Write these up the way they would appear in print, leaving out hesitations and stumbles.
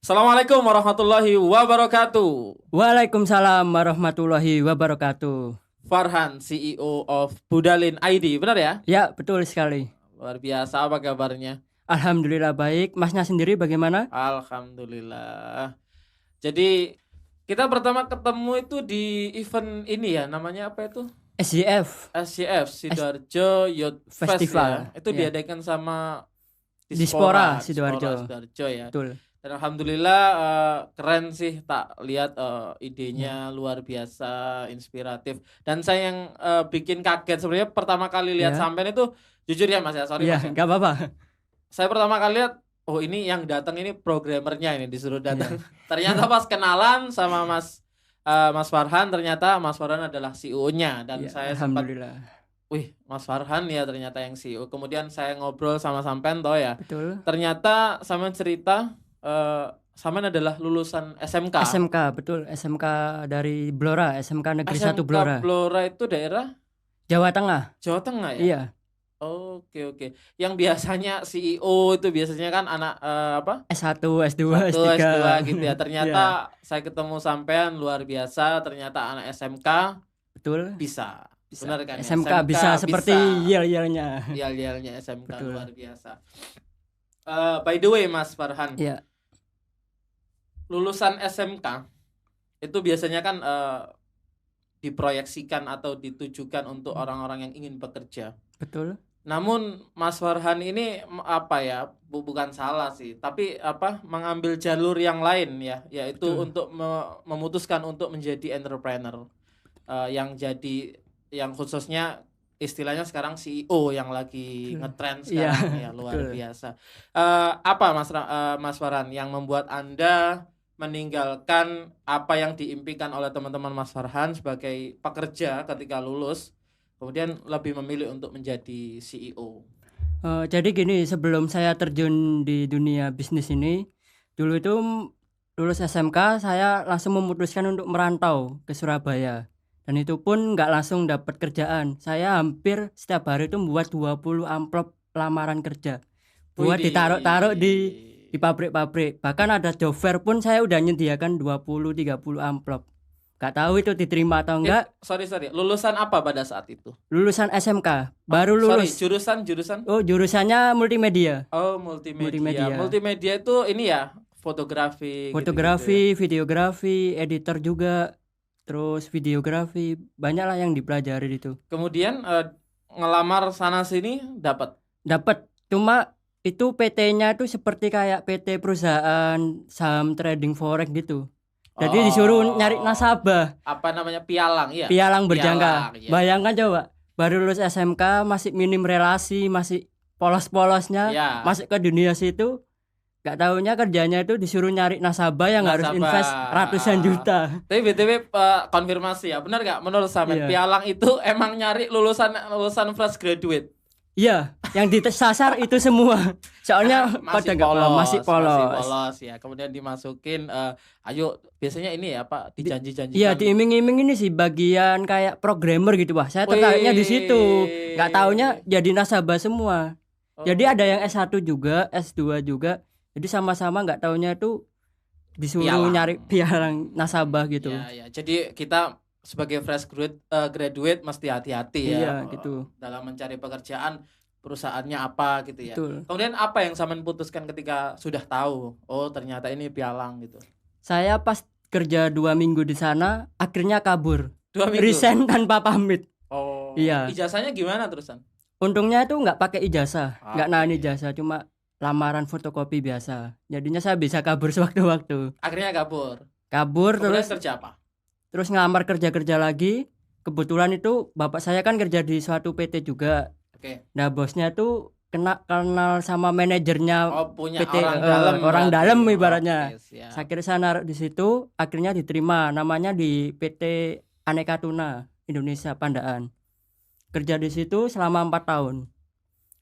Assalamualaikum warahmatullahi wabarakatuh. Waalaikumsalam warahmatullahi wabarakatuh. Farhan, CEO of Budalin ID, benar ya? Ya, betul sekali. Luar biasa, apa kabarnya? Alhamdulillah baik. Masnya sendiri bagaimana? Alhamdulillah. Jadi kita pertama ketemu itu di event ini ya, namanya apa itu? SJF SCF, Sidoarjo Youth Festival. Fest ya. Itu Ya. diadakan sama Dispora Sidoarjo. Sidoarjo ya. Betul. Dan alhamdulillah keren sih, tak lihat idenya luar biasa inspiratif. Dan saya yang bikin kaget sebenarnya pertama kali lihat Ya. sampean itu, jujur ya Mas ya, sorry Ya, Mas ya. nggak apa-apa. Saya pertama kali lihat, oh ini yang datang ini programmernya, ini disuruh datang. Ternyata pas kenalan sama Mas Farhan, ternyata Mas Farhan adalah CEO-nya dan Ya, saya sempat, alhamdulillah. wih Mas Farhan ya ternyata yang CEO. Kemudian saya ngobrol sama sampean toh ya. Betul. Ternyata sampean cerita sampean adalah lulusan SMK. SMK, betul. SMK dari Blora, SMK Negeri 1 SMK Blora. Blora itu daerah Jawa Tengah. Jawa Tengah ya? Iya, Oke. Yang biasanya CEO itu biasanya kan anak apa? S1, S2, Satu, S3. S2 gitu ya. Iya, Ternyata saya ketemu sampean luar biasa, ternyata anak SMK betul. bisa. Bisa. Benar kan? ya? SMK bisa seperti yel-yelnya. Yel-yelnya SMK Betul. luar biasa. By the way Mas Farhan, Iya, lulusan SMK itu biasanya kan diproyeksikan atau ditujukan untuk orang-orang yang ingin bekerja. betul. Namun Mas Farhan ini apa ya, bukan salah sih, tapi apa, mengambil jalur yang lain ya, yaitu Betul. untuk memutuskan untuk menjadi entrepreneur, yang khususnya istilahnya sekarang CEO yang lagi ngetrend sekarang ya, luar betul. biasa. Apa Mas Farhan yang membuat Anda meninggalkan apa yang diimpikan oleh teman-teman Mas Farhan sebagai pekerja ketika lulus, kemudian lebih memilih untuk menjadi CEO? Jadi gini, sebelum saya terjun di dunia bisnis ini, dulu itu lulus SMK saya langsung memutuskan untuk merantau ke Surabaya. Dan itu pun nggak langsung dapat kerjaan. Saya hampir setiap hari itu membuat 20 amplop lamaran kerja. Buat Widih. ditaruh-taruh di pabrik-pabrik. Bahkan ada job fair pun saya udah nyediakan 20-30 amplop. Gak tahu itu diterima atau enggak. Sorry. Lulusan apa pada saat itu? Lulusan SMK, baru Sorry, lulus. jurusan? Oh, jurusannya multimedia. Oh, multimedia. Multimedia. Multimedia itu ini ya, fotografi. Fotografi, gitu-gitu videografi, editor juga, terus videografi, banyak lah yang dipelajari itu. ya. Kemudian ngelamar sana sini dapat. Dapat, cuma itu PT-nya itu seperti kayak PT perusahaan saham trading forex gitu. Jadi disuruh nyari nasabah. Apa namanya, pialang, iya. Pialang berjangka. Pialang, iya. Bayangkan coba, baru lulus SMK masih minim relasi, masih polos-polosnya, Iya. masuk ke dunia situ. Gak taunya kerjanya itu disuruh nyari nasabah yang harus Nasabah. invest ratusan juta. Tapi BTW konfirmasi ya, benar gak menurut sampean Iya. pialang itu emang nyari lulusan fresh graduate? Iya, yang disasar itu semua. Soalnya pada nggak paham, masih polos. ya. Kemudian dimasukin, ayo biasanya ini ya Pak, dijanji-janjikan. Iya, diiming-iming ini sih bagian kayak programmer gitu, Wah. Saya tertariknya di situ. Nggak taunya jadi nasabah semua. Jadi ada yang S1 juga, S2 juga. Jadi sama-sama nggak taunya itu disuruh Pialang. nyari pialang nasabah gitu. Ya. Jadi kita sebagai fresh graduate mesti hati-hati ya. Iya, gitu. Dalam mencari pekerjaan, perusahaannya apa gitu ya. Betul. Kemudian apa yang sampean putuskan ketika sudah tahu, oh ternyata ini pialang gitu? Saya pas kerja 2 minggu di sana, akhirnya kabur. 2 minggu. Resign tanpa pamit. Oh. Iya. Ijazahnya gimana terusan? Untungnya itu nggak pakai ijazah, nggak nahan Oke. ijazah, cuma lamaran fotokopi biasa. Jadinya saya bisa kabur sewaktu-waktu. Akhirnya kabur. Kabur Kemudian terus kerja apa? ngelamar kerja lagi. Kebetulan itu bapak saya kan kerja di suatu PT juga. Oke. Nah, bosnya itu kenal sama manajernya Oh, punya PT, orang dalam. orang berarti. dalam ibaratnya. Oke, siap. Saya kira saya naruh di situ, akhirnya diterima. Namanya di PT Aneka Tuna Indonesia Pandaan. Kerja di situ selama 4 tahun.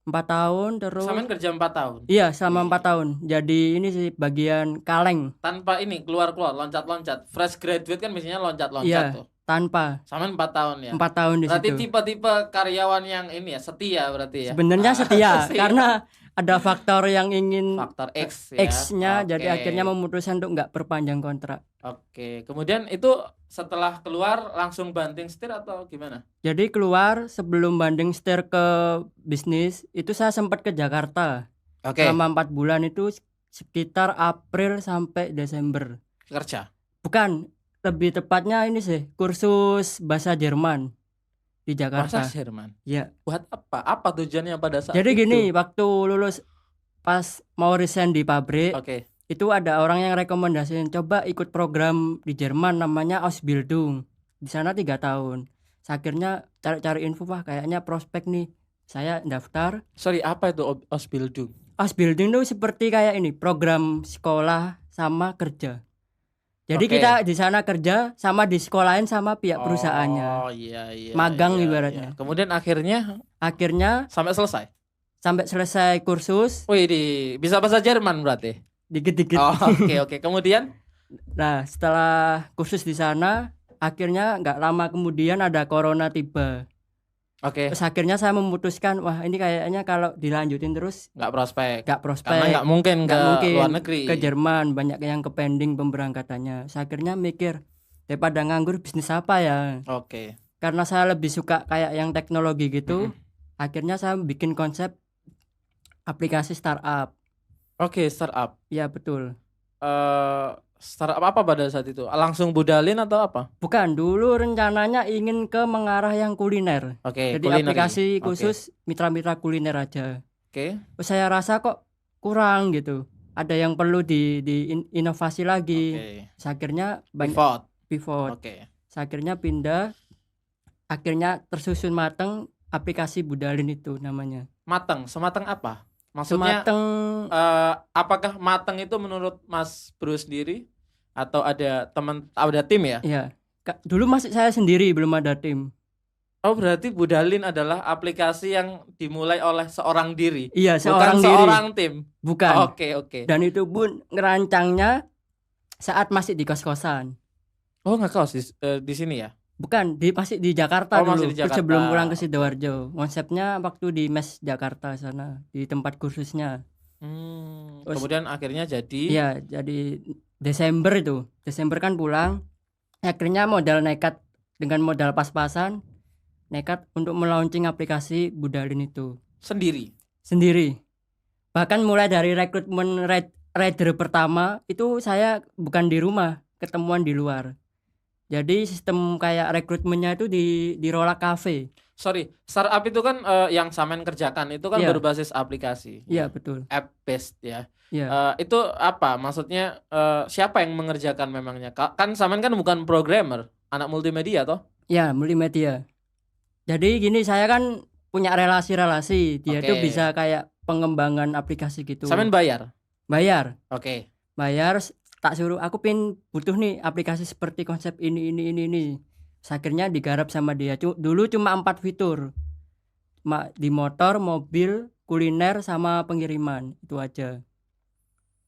4 tahun terus. Sampean kerja 4 tahun. Iya, selama 4 tahun. Jadi ini sih bagian kaleng. Tanpa ini keluar loncat-loncat. Fresh graduate kan biasanya loncat-loncat Iya, tuh. tanpa. Sampean 4 tahun ya. 4 tahun di Berarti situ. tipe-tipe karyawan yang ini ya, setia berarti ya. Sebenarnya setia Setia. karena ada faktor yang ingin Faktor X ya. X-nya, jadi Oke. akhirnya memutuskan untuk nggak perpanjang kontrak. Oke. Kemudian itu setelah keluar langsung banting setir atau gimana? Jadi keluar sebelum banding setir ke bisnis itu saya sempat ke Jakarta Oke. selama 4 bulan itu sekitar April sampai Desember. Kerja. Bukan, lebih tepatnya ini sih kursus bahasa Jerman di Bahasa Jakarta. Jerman. Ya. Buat apa? Apa tujuannya pada saat Jadi itu? gini, waktu lulus pas mau resign di pabrik, Oke. itu ada orang yang rekomendasiin coba ikut program di Jerman namanya Ausbildung. Di sana 3 tahun. Akhirnya cari-cari info, wah kayaknya prospek nih. Saya daftar. Sorry, apa itu Ausbildung? Ausbildung itu seperti kayak ini, program sekolah sama kerja. Jadi Oke. kita di sana kerja sama di sekolahin sama pihak perusahaannya. Oh iya. Magang iya, ibaratnya. iya. Kemudian akhirnya Akhirnya sampai selesai. sampai selesai kursus Wih, bisa bahasa Jerman berarti. dikit-dikit. Oh, oke. Kemudian Nah, setelah kursus di sana, akhirnya nggak lama kemudian ada corona tiba. oke, Terus akhirnya saya memutuskan, wah ini kayaknya kalau dilanjutin terus nggak prospek. nggak prospek. Karena nggak mungkin ke Nggak mungkin luar negeri. ke Jerman, banyak yang ke pending pemberangkatannya. Saya akhirnya mikir, daripada nganggur bisnis apa ya? Oke. Karena saya lebih suka kayak yang teknologi gitu. Akhirnya saya bikin konsep aplikasi startup. Oke, startup. Ya betul. Startup apa pada saat itu? Langsung budalin atau apa? Bukan, dulu rencananya ingin ke mengarah yang kuliner. Oke, Jadi culinary. aplikasi Oke. khusus mitra-mitra kuliner aja. Oke. Saya rasa kok kurang gitu. Ada yang perlu inovasi lagi. Oke. Akhirnya banyak Pivot. pivot. Oke. Akhirnya pindah. Akhirnya tersusun mateng aplikasi Budalin itu namanya. Mateng, semateng apa? Maksudnya Semateng apakah mateng itu menurut Mas Bro sendiri atau ada tim ya? ya. Dulu masih saya sendiri, belum ada tim. Oh, berarti Budalin adalah aplikasi yang dimulai oleh seorang diri. Iya, Bukan seorang diri. seorang tim. Bukan. Oke. Dan itu pun ngerancangnya saat masih di kos-kosan. Oh, ngekos di sini ya? Bukan, masih di Jakarta Oh, dulu. masih di Jakarta. Sebelum pulang ke Sidoarjo. Konsepnya waktu di mes Jakarta sana, di tempat kursusnya. Terus, kemudian akhirnya jadi. Iya, jadi Desember itu. Desember kan pulang. Akhirnya modal nekat dengan modal pas-pasan, nekat untuk melaunching aplikasi Budalin itu. Sendiri. Bahkan mulai dari rekrutmen rider pertama itu saya bukan di rumah, ketemuan di luar. Jadi sistem kayak rekrutmennya itu di Rola Cafe. Sorry, startup itu kan yang Samen kerjakan itu kan Iya. berbasis aplikasi. Iya, betul. App based ya. Iya. Itu apa? Maksudnya siapa yang mengerjakan memangnya? Kan Samen kan bukan programmer, anak multimedia toh? Ya, multimedia. Jadi gini, saya kan punya relasi-relasi. Dia Oke. tuh bisa kayak pengembangan aplikasi gitu. Samen bayar. Oke. Oke. Bayar, tak suruh aku butuh nih aplikasi seperti konsep ini. Akhirnya digarap sama dia. Dulu cuma 4 fitur. Di motor, mobil, kuliner sama pengiriman. Itu aja.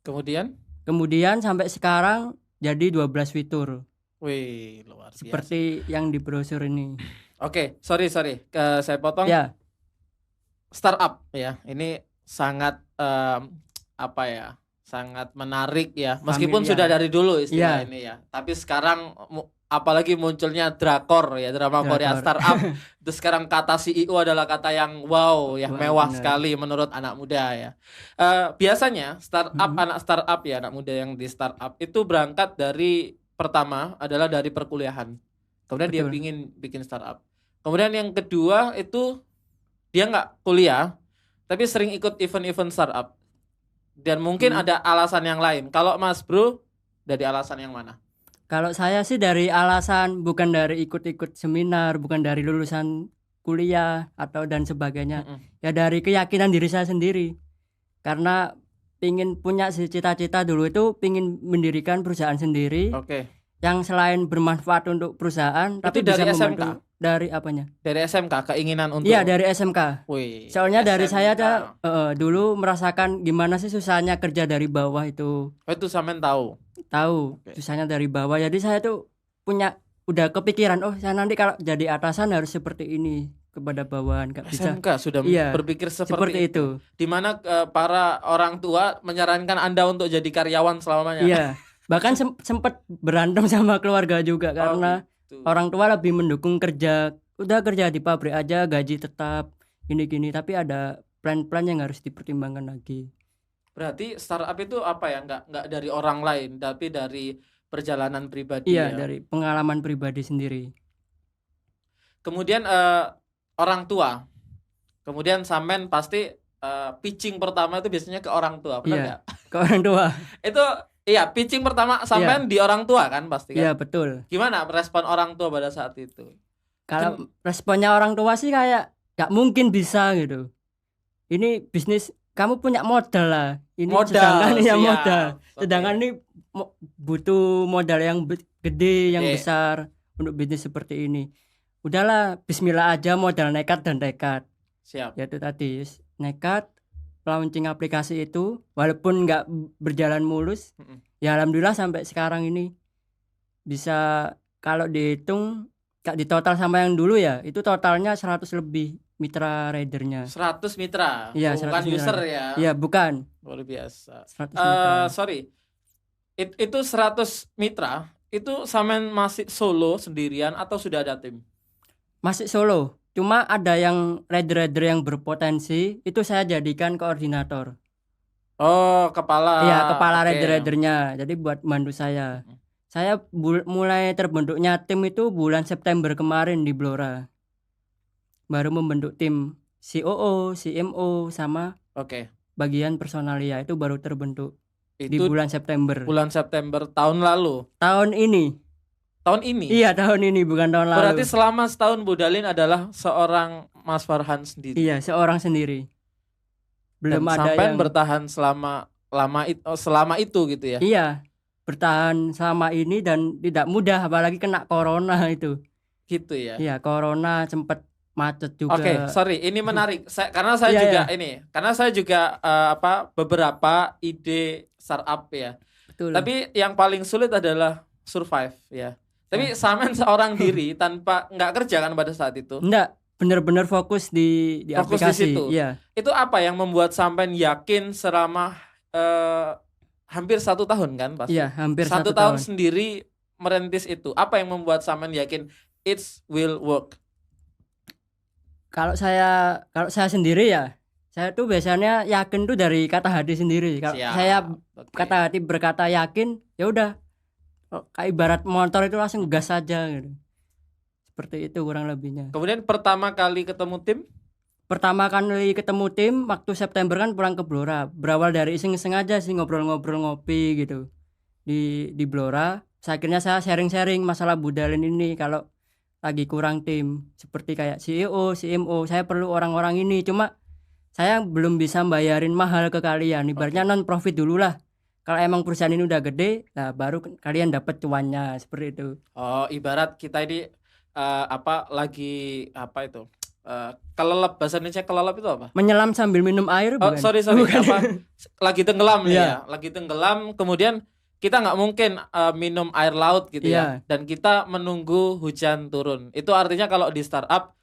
Kemudian sampai sekarang jadi 12 fitur. Wih, luar biasa. Seperti yang di brosur ini. Oke, sorry. Saya potong. Ya. Startup ya. Ini sangat sangat menarik ya. Meskipun Familiar. sudah dari dulu istilah Iya. ini ya. Tapi sekarang apalagi munculnya drakor ya, drama Korea startup. Terus sekarang kata CEO adalah kata yang wow ya, Wah, mewah benar. sekali menurut anak muda ya. Biasanya startup anak startup ya, anak muda yang di startup itu berangkat dari pertama adalah dari perkuliahan. Kemudian dia Betul. ingin bikin startup. Kemudian yang kedua itu dia nggak kuliah tapi sering ikut event-event startup. Dan mungkin ada alasan yang lain. Kalau Mas Bro dari alasan yang mana? Kalau saya sih dari alasan bukan dari ikut-ikut seminar, bukan dari lulusan kuliah atau dan sebagainya. Ya dari keyakinan diri saya sendiri. Karena pingin punya cita-cita dulu itu pingin mendirikan perusahaan sendiri. Oke. Yang selain bermanfaat untuk perusahaan, tapi dari bisa SMK? membantu dari apanya? Dari SMK keinginan untuk. Iya, dari SMK. Wih, Soalnya dari SMK. saya dulu merasakan gimana sih susahnya kerja dari bawah itu. Oh, itu Samen tahu. Oke. Susahnya dari bawah. Jadi saya tuh udah kepikiran, oh saya nanti kalau jadi atasan harus seperti ini. kepada bawahan, nggak bisa. SMK sudah Iya, berpikir seperti seperti itu. itu. Di mana para orang tua menyarankan Anda untuk jadi karyawan selamanya. Iya, bahkan sempat berantem sama keluarga juga karena gitu. orang tua lebih mendukung kerja, udah kerja di pabrik aja, gaji tetap gini-gini, tapi ada plan-plan yang harus dipertimbangkan lagi. Berarti startup itu apa ya? Nggak dari orang lain, tapi dari perjalanan pribadi Iya, ya. dari pengalaman pribadi sendiri. Kemudian orang tua. Kemudian sampean pasti pitching pertama itu biasanya ke orang tua, benar Iya, nggak? ke orang tua. Itu iya, pitching pertama sampean di orang tua kan pasti kan? Iya, betul. Gimana respon orang tua pada saat itu? Kalau responnya orang tua sih kayak gak mungkin bisa gitu. Ini bisnis, kamu punya modal lah. Ini Modal, sedangkan ya siap. modal. Oke. Sedangkan ini butuh modal yang gede, yang Oke. besar untuk bisnis seperti ini. Udahlah, bismillah aja, modal nekat dan tekad. Siap. Ya itu tadi, nekat launching aplikasi itu walaupun nggak berjalan mulus. Ya alhamdulillah sampai sekarang ini bisa, kalau dihitung di total sama yang dulu ya, itu totalnya 100 lebih mitra ridernya. 100 mitra. Iya, Bukan 100 user mitra. ya. Iya, bukan. Luar biasa. 100 mitra. Sorry. Itu 100 mitra, itu sampean masih solo sendirian atau sudah ada tim? Masih solo. Cuma ada yang rider-rider yang berpotensi, itu saya jadikan koordinator. Oh, kepala. Iya, kepala Oke. rider-ridernya. Jadi buat bantu saya. Saya mulai terbentuknya tim itu bulan September kemarin di Blora. Baru membentuk tim COO, CMO sama Oke. bagian personalia itu baru terbentuk di Itu bulan September. bulan September tahun lalu. Tahun ini. Tahun ini. Iya, tahun ini bukan tahun lalu. Berarti selama setahun Budalin adalah seorang Mas Farhan sendiri. Iya, seorang sendiri. Belum Dan ada sampean yang bertahan selama itu gitu ya. Iya, bertahan selama ini dan tidak mudah, apalagi kena corona itu. Gitu ya. Iya, corona sempat macet juga. Oke, sorry, ini menarik. Karena saya Iya, juga iya. karena saya juga beberapa ide startup ya. Betul. Tapi yang paling sulit adalah survive ya. Tapi sampean seorang diri tanpa nggak kerja kan pada saat itu. Enggak, benar-benar fokus di Fokus di aplikasi. situ. Iya. Itu apa yang membuat sampean yakin selama hampir 1 tahun kan pasti? Iya, hampir 1 1 tahun tahun. sendiri merintis itu. Apa yang membuat sampean yakin it will work? Kalau saya sendiri ya, saya tuh biasanya yakin tuh dari kata hati sendiri. Kalau Siap. saya Oke. kata hati berkata yakin, ya udah. Kayak ibarat motor itu langsung gas aja gitu. Seperti itu kurang lebihnya. Kemudian pertama kali ketemu tim? Pertama kali ketemu tim waktu September kan pulang ke Blora. Berawal dari iseng-iseng aja sih, ngobrol-ngobrol ngopi gitu di Blora. Akhirnya saya sharing-sharing masalah Budalin ini, kalau lagi kurang tim seperti kayak CEO, CMO, saya perlu orang-orang ini. Cuma saya belum bisa bayarin mahal ke kalian. Ibaratnya non profit dulu lah. Kalau emang perusahaan ini udah gede, nah baru kalian dapat cuannya, seperti itu. Oh, ibarat kita ini kelelep, bahasa Indonesia kelelep itu apa? Menyelam sambil minum air, Oh, bukan? sorry Bukan. lagi tenggelam Iya. ya, lagi tenggelam, kemudian kita nggak mungkin minum air laut gitu ya, Iya. dan kita menunggu hujan turun. Itu artinya kalau di startup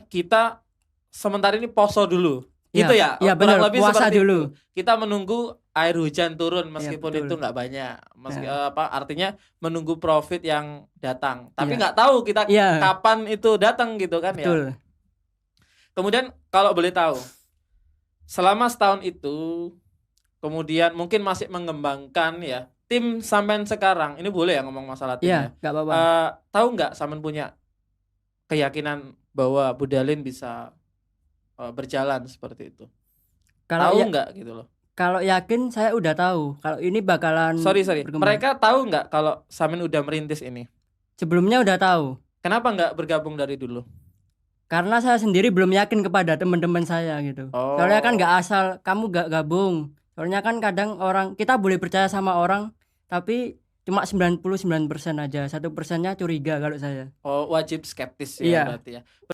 kita sementara ini poso dulu. Iya. Gitu ya. Iya, Kurang benar, lebih puasa seperti dulu. itu. Kita menunggu air hujan turun meskipun betul. itu nggak banyak. Artinya menunggu profit yang datang. Tapi Iya. nggak tahu kita Iya. kapan itu datang gitu kan ya. Betul. Kemudian kalau boleh tahu, selama setahun itu kemudian mungkin masih mengembangkan ya tim sampean sekarang. Ini boleh ya ngomong masalah tim ya? Iya, nggak apa-apa. Tahu nggak sampean punya keyakinan bahwa Budalin bisa berjalan seperti itu? Kalau Tahu nggak gitu loh? kalau yakin saya udah tahu kalau ini bakalan Sorry. berkembang. Mereka tahu nggak kalau sampean udah merintis ini? Sebelumnya udah tahu. Kenapa nggak bergabung dari dulu? Karena saya sendiri belum yakin kepada teman-teman saya gitu. Oh. Soalnya kan nggak asal kamu nggak gabung. Soalnya kan kadang orang, kita boleh percaya sama orang, tapi cuma 99% aja. 1%-nya curiga kalau saya. Oh, wajib skeptis ya Iya. berarti ya.